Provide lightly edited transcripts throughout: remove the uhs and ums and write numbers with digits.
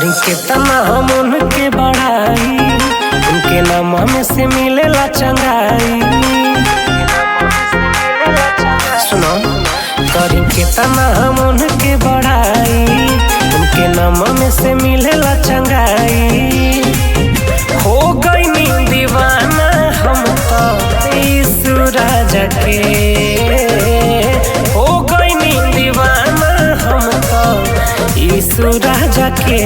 करी केतना हम उनके बढ़ाई, उनके नाम में से मिलेला चंगाई। सुनो करी केतना हम उनके बढ़ाई, उनके नाम में से मिलेला चंगाई। हो गई नी दीवाना हम तो यीशु राजा के, हो गई नी दीवाना हम तो यीशु राजा के।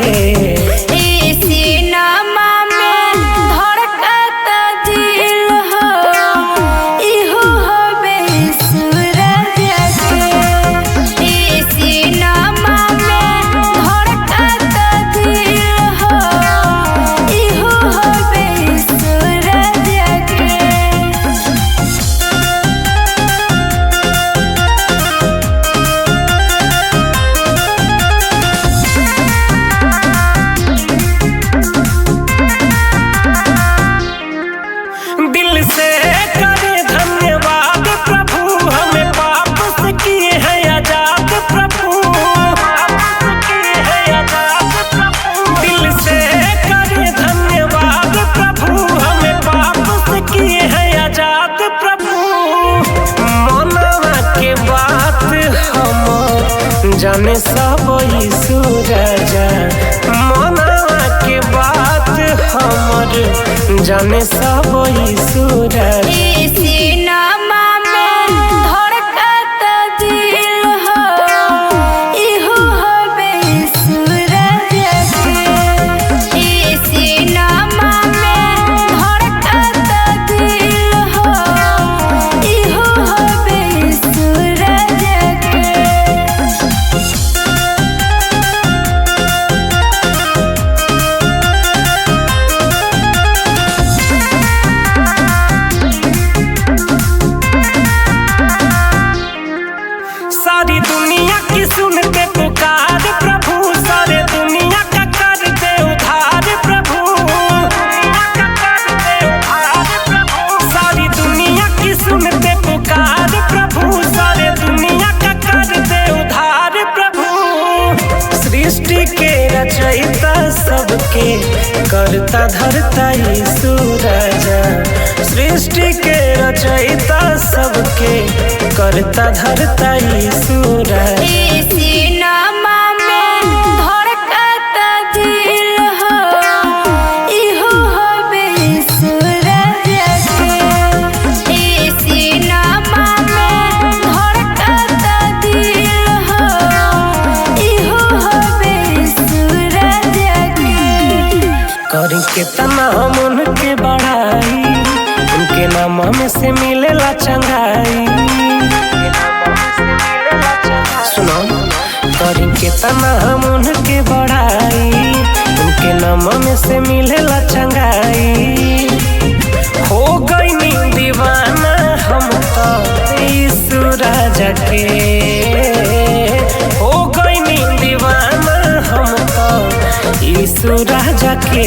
जाने सब यीशु राजा, मनवा के बात हमर जाने सब यीशु राजा। सारी दुनिया की सुनते पुकार प्रभु, सारे दुनिया का कर दे उधार प्रभु। सारी दुनिया की सुनते पुकार प्रभु, सारे दुनिया का कर दे उधार प्रभु। सृष्टि के रचयिता सबके करता धरता यीशु राजा, सृष्टि के रचयिता सबके करता धरता यीशु राजा। करी केतना हम उनके बढ़ाई, उनके नाम में से मिलेला चंगाई। सुनो करी केतना हम उनके बढ़ाई, उनके नाम में से मिलेला चंगाई। हो गई नी दीवाना हम तो यीशु राजा के, हो गई नी दीवाना हम तो यीशु राजा के।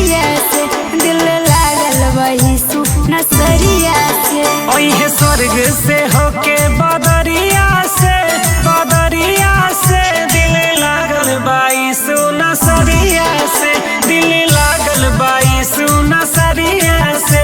नसरिया से दिल लागल बा यीशु नसरिया से। ओहे स्वर्ग से होके बदरिया से दिल लागल बा यीशु नसरिया से, दिल लागल बा यीशु नसरिया से।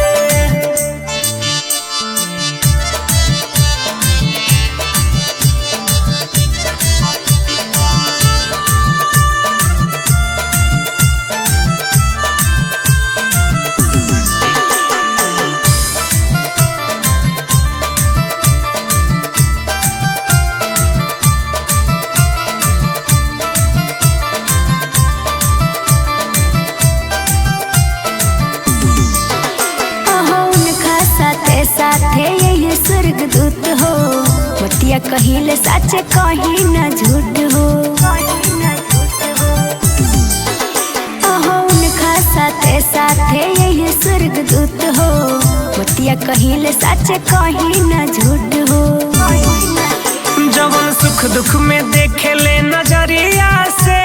साथे यही स्वर्गदूत हो, बतिया कहिले सच कहीं न झूठ हो। उनका साथे यही स्वर्गदूत हो, बतिया कहिले सच कहीं न झूठ हो। जवन सुख दुख में देखे ले नजरिया से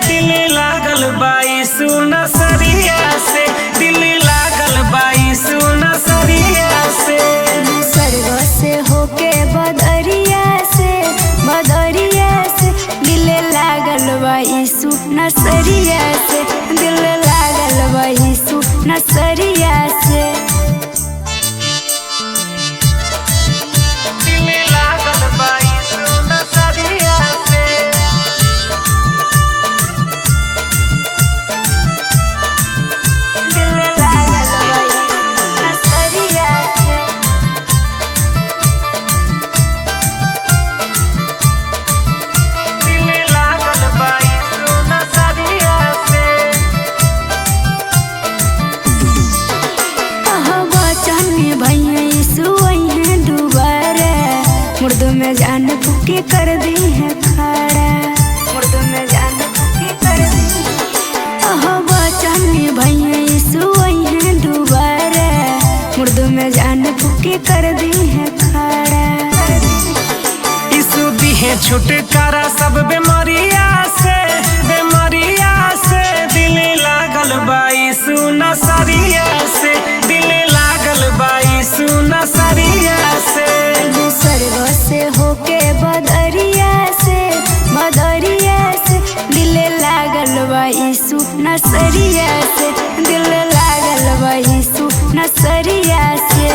दिल लागल बा यीशु नसरिया से, दिल लागल बा यीशु नसरिया से। स्वर्ग से होके बदरिया से दिल लागल बा यीशु नसरिया से, दिल लागल बा यीशु नसरिया से। मुर्दों में जान फूके कर दी है खड़ा, मुर्दों में जान फूके कर दी। बचनी भैया यीशु है दोबारा, मुर्दों में जान फूके कर दी है खड़ा। यीशु दी है छुटकारा सब बीमारिया से दिल लागल बा यीशु नसरिया से, दिल लागल बा यीशु नसरिया से। स्वर्ग से होके बदरिया से दिल लागल बा यीशु नसरिया से, दिल लागल बा यीशु नसरिया से।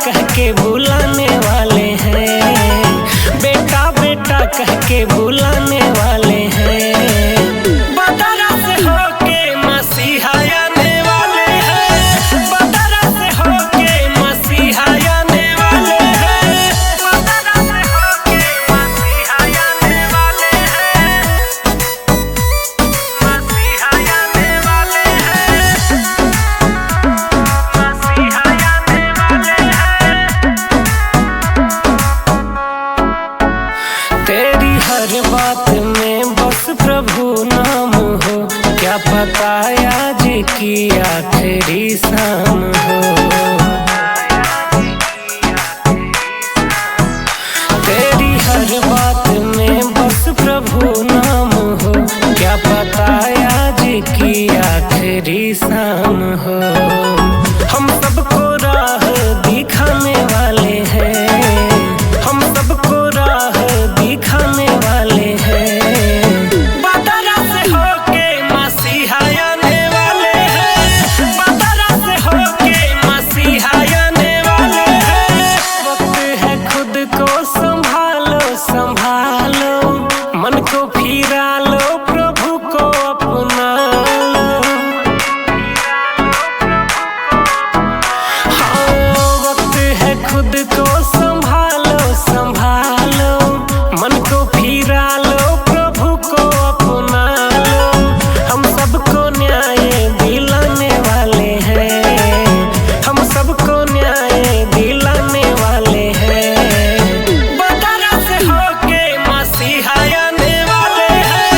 कह के बुलाने वाले हैं, बेटा बेटा कह के बुलाने वाले हैं। बदरा से होके मसीहा आने वाले हैं, बदरा से होके मसीहा आने वाले हैं। पता आज की आखिरी शाम हो। तेरी हर बात में बस प्रभु नाम हो, क्या पता आज की आखिरी शाम हो। हम सबको राह दिखाने वाले हैं, हम सबको राह दिखाने वाले हैं। बदरा से होके मसीहा आने वाले हैं, बदरा से होके मसीहा आने वाले हैं। वक्त है खुद को संभालो संभालो, मन को फिरा लो, प्रभु को अपना लो। हाँ, वक्त है खुद को संभालो संभालो, मन को फिरा लो, प्रभु को अपना लो। हम सबको न्याय दिलाने वाले हैं, हम सबको न्याय दिलाने वाले हैं। बदरा से होके मसीहा आने वाले हैं,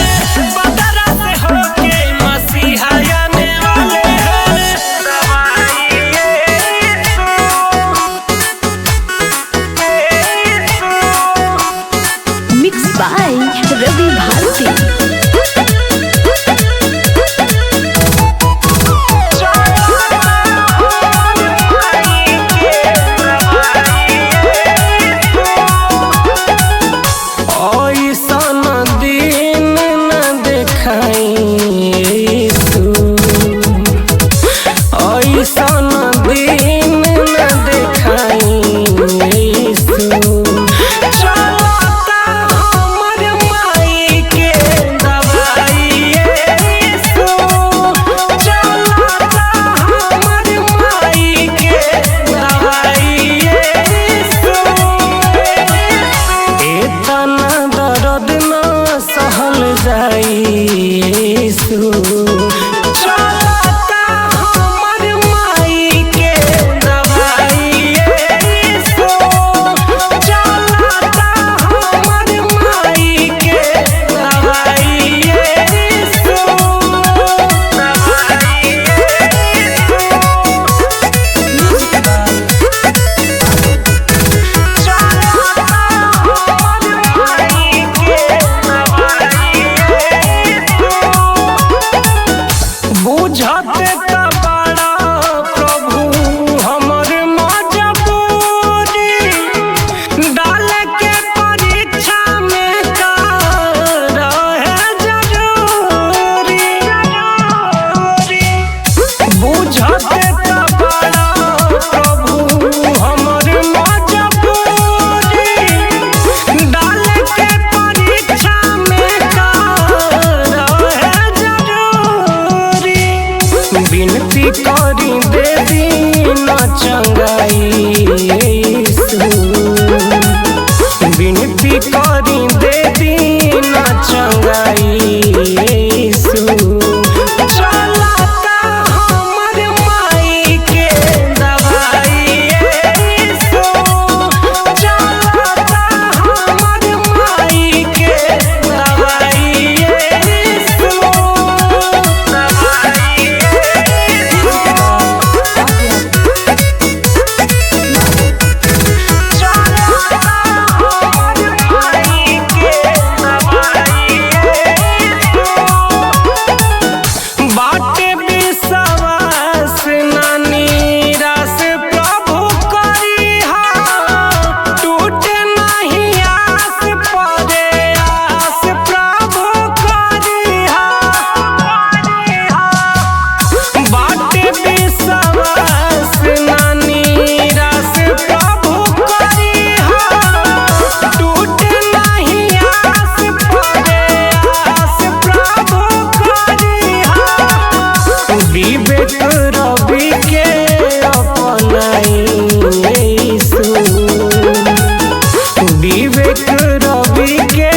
बदरा से होके मसीहा आने वाले हैं। मिक्स बाय रवि भारती। ऐसन दिन न देखाई यीशु, ऐसन दिन न देखाई यीशु। चलता हमर माई के दवाई यीशु, चलता हमर माई के दवाई यीशु। इतना दर्द न सहल जाई यीशु, चलता हमर माई के दवाई यीशु, चलता हमर माई के दवाई यीशु, दवाई बुझते त बड़ा प्रभु हमर मजबूरी, डाल के परीक्षा में का रहे जरूरी। बुझते त बड़ा प्रभु हमर मजबूरी, डाल के परीक्षा में का रहे जरूरी। विनती करी दे दीन चंगाई यीशु, विनती करी दे दीन चंगाई यीशु। चलता हमर माई के दवाई यीशु, चलता हमर माई के दवाई यीशु, दवाई बाटे विश्वास ना निराश प्रभु करिहा, टूटे नहीं आस परे आस प्रभु करिहा। बाटे विश्वास ना निराश प्रभु करिहा, टूटे नहीं आस परे आस प्रभु करिहा। विवेक रवि के अपनाई यीशु, विवेक रवि के